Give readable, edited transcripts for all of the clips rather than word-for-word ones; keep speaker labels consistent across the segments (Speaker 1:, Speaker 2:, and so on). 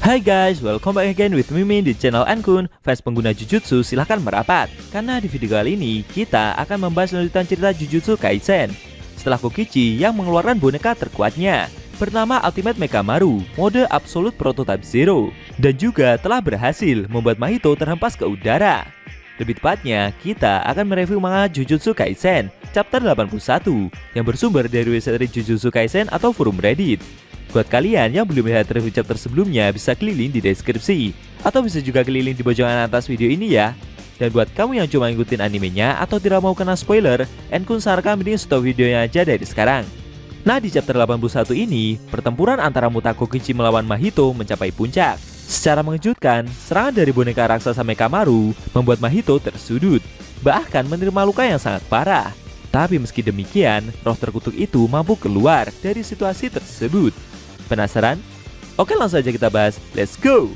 Speaker 1: Hai guys, welcome back again with Mimin di channel Ankun. Fans pengguna Jujutsu silahkan merapat, karena di video kali ini kita akan membahas lanjutan cerita Jujutsu Kaisen. Setelah Kokichi yang mengeluarkan boneka terkuatnya bernama Ultimate Mekamaru mode Absolute Prototype Zero, dan juga telah berhasil membuat Mahito terhempas ke udara. Lebih tepatnya, kita akan mereview manga Jujutsu Kaisen chapter 81 yang bersumber dari website Jujutsu Kaisen atau forum Reddit. Buat kalian yang belum lihat review chapter sebelumnya, bisa keliling di deskripsi atau bisa juga keliling di pojokan atas video ini ya. Dan buat kamu yang cuma ngikutin animenya atau tidak mau kena spoiler, Ankun sarankan mending stop videonya aja dari sekarang. Nah, di chapter 81 ini, pertempuran antara Muta Kokichi melawan Mahito mencapai puncak. Secara mengejutkan, serangan dari boneka raksasa Mekamaru membuat Mahito tersudut, bahkan menerima luka yang sangat parah. Tapi meski demikian, roh terkutuk itu mampu keluar dari situasi tersebut. Penasaran? Oke, langsung aja kita bahas. Let's go!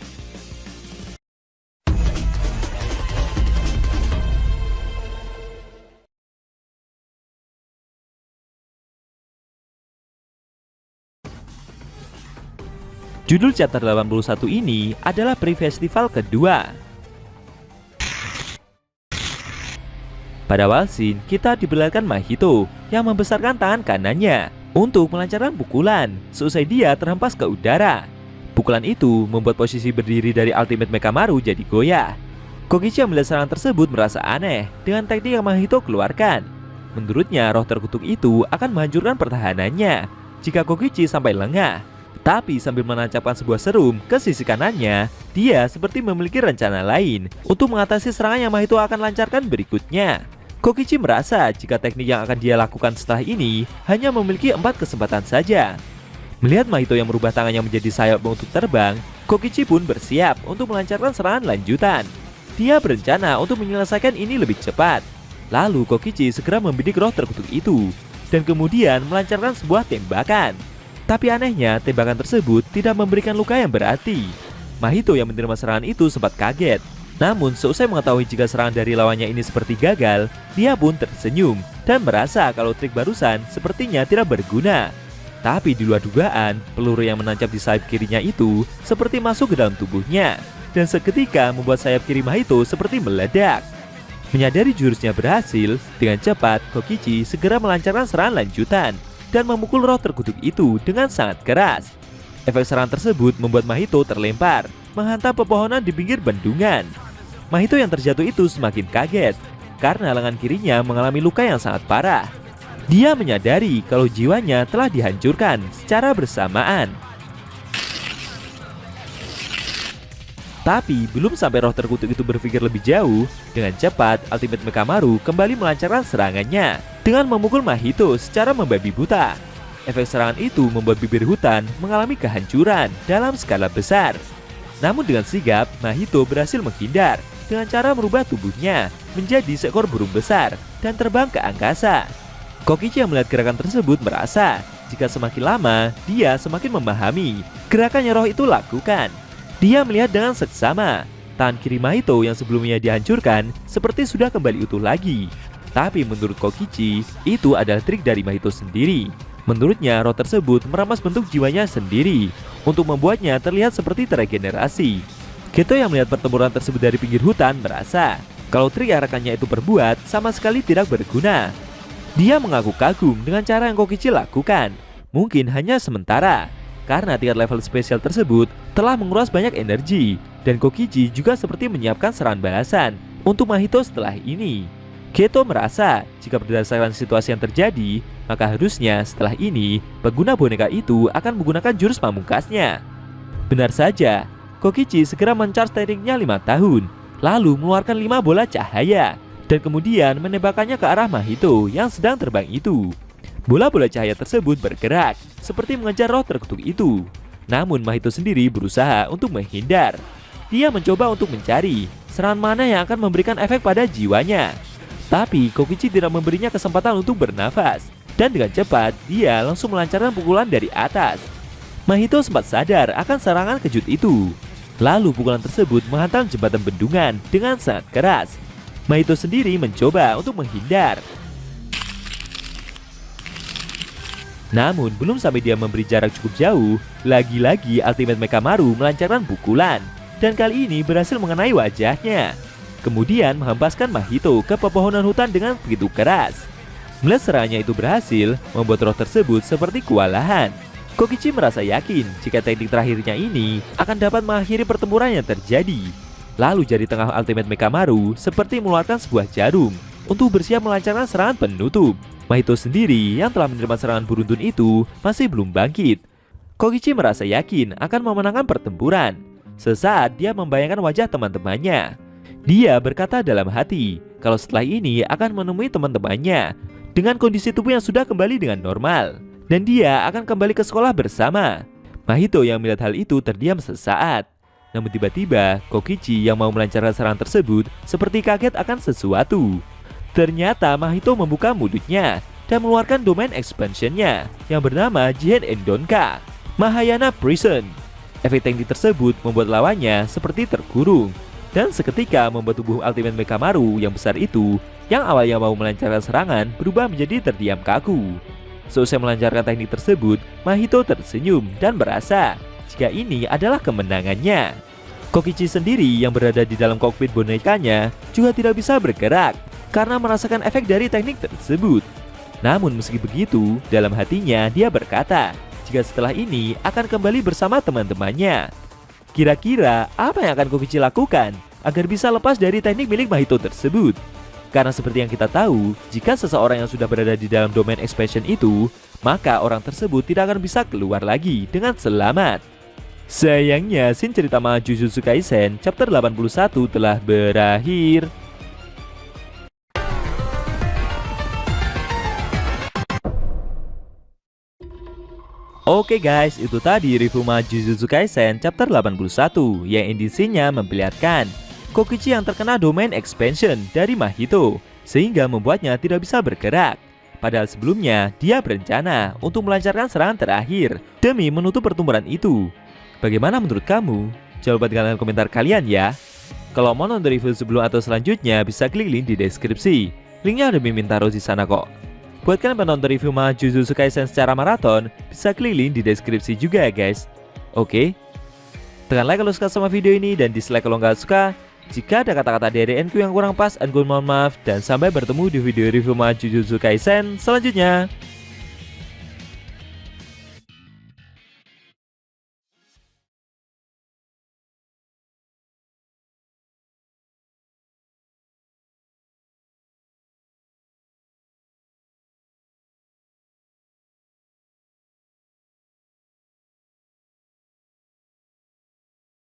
Speaker 1: Judul chapter 81 ini adalah pre-festival kedua. Pada awal scene, kita diperlihatkan Mahito yang membesarkan tangan kanannya untuk melancarkan pukulan seusai dia terhempas ke udara. Pukulan itu membuat posisi berdiri dari Ultimate Mekamaru jadi goyah. Kokichi yang melihat serangan tersebut merasa aneh dengan teknik yang Mahito keluarkan. Menurutnya, roh terkutuk itu akan menghancurkan pertahanannya jika Kokichi sampai lengah. Tapi sambil menancapkan sebuah serum ke sisi kanannya, dia seperti memiliki rencana lain untuk mengatasi serangan yang Mahito akan lancarkan berikutnya. Kokichi merasa jika teknik yang akan dia lakukan setelah ini hanya memiliki 4 kesempatan saja. Melihat Mahito yang merubah tangannya menjadi sayap untuk terbang, Kokichi pun bersiap untuk melancarkan serangan lanjutan. Dia berencana untuk menyelesaikan ini lebih cepat. Lalu Kokichi segera membidik roh terkutuk itu dan kemudian melancarkan sebuah tembakan. Tapi anehnya, tembakan tersebut tidak memberikan luka yang berarti. Mahito yang menerima serangan itu sempat kaget. Namun, seusai mengetahui jika serangan dari lawannya ini seperti gagal, dia pun tersenyum dan merasa kalau trik barusan sepertinya tidak berguna. Tapi di luar dugaan, peluru yang menancap di sayap kirinya itu seperti masuk ke dalam tubuhnya, dan seketika membuat sayap kiri Mahito seperti meledak. Menyadari jurusnya berhasil, dengan cepat Kokichi segera melancarkan serangan lanjutan dan memukul roh terkutuk itu dengan sangat keras. Efek serangan tersebut membuat Mahito terlempar, menghantam pepohonan di pinggir bendungan. Mahito yang terjatuh itu semakin kaget karena lengan kirinya mengalami luka yang sangat parah. Dia menyadari kalau jiwanya telah dihancurkan secara bersamaan. Tapi belum sampai roh terkutuk itu berpikir lebih jauh, dengan cepat Ultimate Mekamaru kembali melancarkan serangannya dengan memukul Mahito secara membabi buta. Efek serangan itu membuat bibir hutan mengalami kehancuran dalam skala besar. Namun dengan sigap, Mahito berhasil menghindar dengan cara merubah tubuhnya menjadi seekor burung besar dan terbang ke angkasa. Kokichi yang melihat gerakan tersebut merasa jika semakin lama, dia semakin memahami gerakan yang roh itu lakukan. Dia melihat dengan seksama, tangan kiri Mahito yang sebelumnya dihancurkan seperti sudah kembali utuh lagi. Tapi menurut Kokichi, itu adalah trik dari Mahito sendiri. Menurutnya, roh tersebut meramas bentuk jiwanya sendiri untuk membuatnya terlihat seperti teregenerasi. Geto yang melihat pertempuran tersebut dari pinggir hutan merasa kalau trik yang rekannya itu perbuat sama sekali tidak berguna. Dia mengaku kagum dengan cara yang Kokichi lakukan. Mungkin hanya sementara, karena tingkat level spesial tersebut telah menguras banyak energi, dan Kokichi juga seperti menyiapkan serangan balasan untuk Mahito setelah ini. Geto merasa jika berdasarkan situasi yang terjadi, maka harusnya setelah ini pengguna boneka itu akan menggunakan jurus pamungkasnya. Benar saja, Kokichi segera men-charge tekniknya 5 tahun, lalu mengeluarkan 5 bola cahaya dan kemudian menembakkannya ke arah Mahito yang sedang terbang itu. Bola-bola cahaya tersebut bergerak seperti mengejar roh terkutuk itu. Namun Mahito sendiri berusaha untuk menghindar. Dia mencoba untuk mencari serangan mana yang akan memberikan efek pada jiwanya. Tapi Kokichi tidak memberinya kesempatan untuk bernafas, dan dengan cepat dia langsung melancarkan pukulan dari atas. Mahito sempat sadar akan serangan kejut itu. Lalu pukulan tersebut menghantam jembatan bendungan dengan sangat keras. Mahito sendiri mencoba untuk menghindar. Namun belum sampai dia memberi jarak cukup jauh, lagi-lagi Ultimate Mekamaru melancarkan pukulan, dan kali ini berhasil mengenai wajahnya. Kemudian menghempaskan Mahito ke pepohonan hutan dengan begitu keras. Melihat serangannya itu berhasil, membuat roh tersebut seperti kewalahan. Kokichi merasa yakin jika teknik terakhirnya ini akan dapat mengakhiri pertempuran yang terjadi. Lalu jari tengah Ultimate Mekamaru seperti mengeluarkan sebuah jarum untuk bersiap melancarkan serangan penutup. Mahito sendiri yang telah menerima serangan beruntun itu masih belum bangkit. Kokichi merasa yakin akan memenangkan pertempuran. Sesaat dia membayangkan wajah teman-temannya. Dia berkata dalam hati kalau setelah ini akan menemui teman-temannya dengan kondisi tubuh yang sudah kembali dengan normal, dan dia akan kembali ke sekolah bersama. Mahito yang melihat hal itu terdiam sesaat. Namun tiba-tiba Kokichi yang mau melancarkan serangan tersebut seperti kaget akan sesuatu. Ternyata Mahito membuka mulutnya dan mengeluarkan domain expansionnya yang bernama Jihen Endonka Mahayana Prison. Efek teknik tersebut membuat lawannya seperti terkurung, dan seketika membuat tubuh Ultimate Mekamaru yang besar itu yang awalnya mau melancarkan serangan berubah menjadi terdiam kaku. Seusai melancarkan teknik tersebut, Mahito tersenyum dan merasa jika ini adalah kemenangannya. Kokichi sendiri yang berada di dalam kokpit bonekanya juga tidak bisa bergerak karena merasakan efek dari teknik tersebut. Namun meski begitu, dalam hatinya dia berkata jika setelah ini akan kembali bersama teman-temannya. Kira-kira apa yang akan Kokichi lakukan agar bisa lepas dari teknik milik Mahito tersebut? Karena seperti yang kita tahu, jika seseorang yang sudah berada di dalam domain expansion itu, maka orang tersebut tidak akan bisa keluar lagi dengan selamat. Sayangnya, scene cerita manga Jujutsu Kaisen chapter 81 telah berakhir. Oke guys, itu tadi review manga Jujutsu Kaisen chapter 81 yang indisinya memperlihatkan Kokichi yang terkena domain expansion dari Mahito sehingga membuatnya tidak bisa bergerak. Padahal sebelumnya dia berencana untuk melancarkan serangan terakhir demi menutup pertempuran itu. Bagaimana menurut kamu? Jangan lupa tinggalkan komentar kalian ya. Kalau mau nonton review sebelum atau selanjutnya bisa klik link di deskripsi. Linknya udah Mimin taruh di sana kok. Buat kalian penonton review manga Jujutsu Kaisen secara maraton, bisa klik link di deskripsi juga ya guys. Oke? Tekan like kalau suka sama video ini dan dislike kalau nggak suka. Jika ada kata-kata dari NQ yang kurang pas, Anggun mohon maaf. Dan sampai bertemu di video review manga Jujutsu Kaisen selanjutnya.